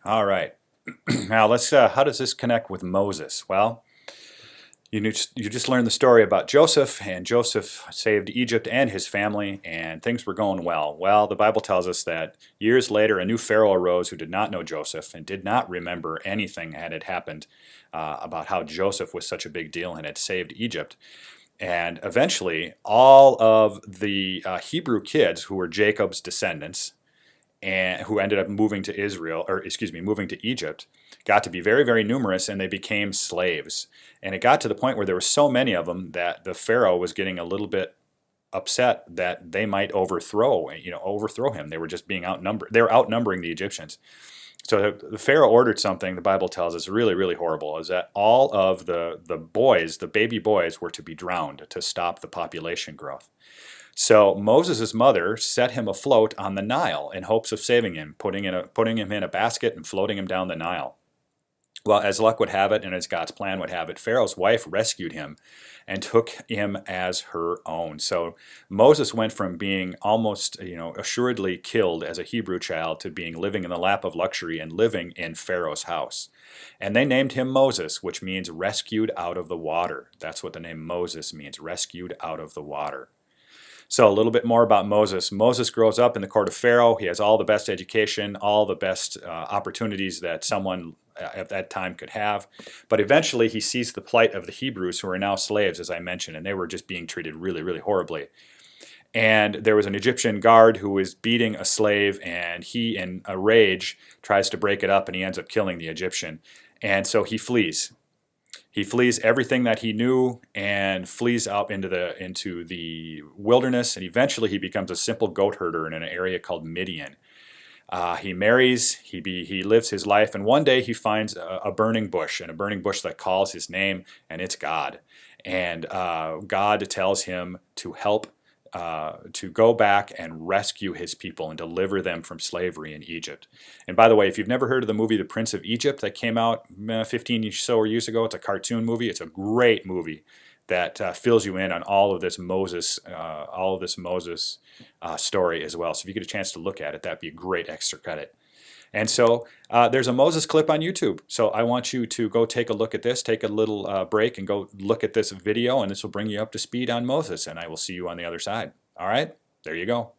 All right. Now let's. How does this connect with Moses? Well, you just learned the story about Joseph, and Joseph saved Egypt and his family, and things were going well. Well, the Bible tells us that years later, a new Pharaoh arose who did not know Joseph and did not remember anything that had happened about how Joseph was such a big deal and had saved Egypt. And eventually, all of the Hebrew kids who were Jacob's descendants and who ended up moving to moving to Egypt, got to be very, very numerous, and they became slaves. And it got to the point where there were so many of them that the Pharaoh was getting a little bit upset that they might overthrow him. They were just being outnumbered. They were outnumbering the Egyptians. So the Pharaoh ordered something, the Bible tells us, really, really horrible, is that all of the boys, the baby boys, were to be drowned to stop the population growth. So Moses' mother set him afloat on the Nile in hopes of saving him, putting him in a basket and floating him down the Nile. Well, as luck would have it, and as God's plan would have it, Pharaoh's wife rescued him and took him as her own. So Moses went from being almost, assuredly killed as a Hebrew child to being living in the lap of luxury and living in Pharaoh's house. And they named him Moses, which means rescued out of the water. That's what the name Moses means, rescued out of the water. So a little bit more about Moses. Moses grows up in the court of Pharaoh. He has all the best education, all the best opportunities that someone at that time could have. But eventually he sees the plight of the Hebrews, who are now slaves, as I mentioned, and they were just being treated really, really horribly. And there was an Egyptian guard who was beating a slave, and he, in a rage, tries to break it up, and he ends up killing the Egyptian. And so he flees. He flees everything that he knew and flees out into the wilderness, and eventually he becomes a simple goat herder in an area called Midian. He marries, he lives his life, and one day he finds a burning bush, and a burning bush that calls his name, and it's God. And God tells him to help to go back and rescue his people and deliver them from slavery in Egypt. And by the way, if you've never heard of the movie The Prince of Egypt that came out 15 or so years ago, it's a cartoon movie. It's a great movie that fills you in on all of this Moses story as well. So if you get a chance to look at it, that'd be a great extra credit. And so there's a Moses clip on YouTube. So I want you to go take a look at this, take a little break and go look at this video, and this will bring you up to speed on Moses. And I will see you on the other side. All right, there you go.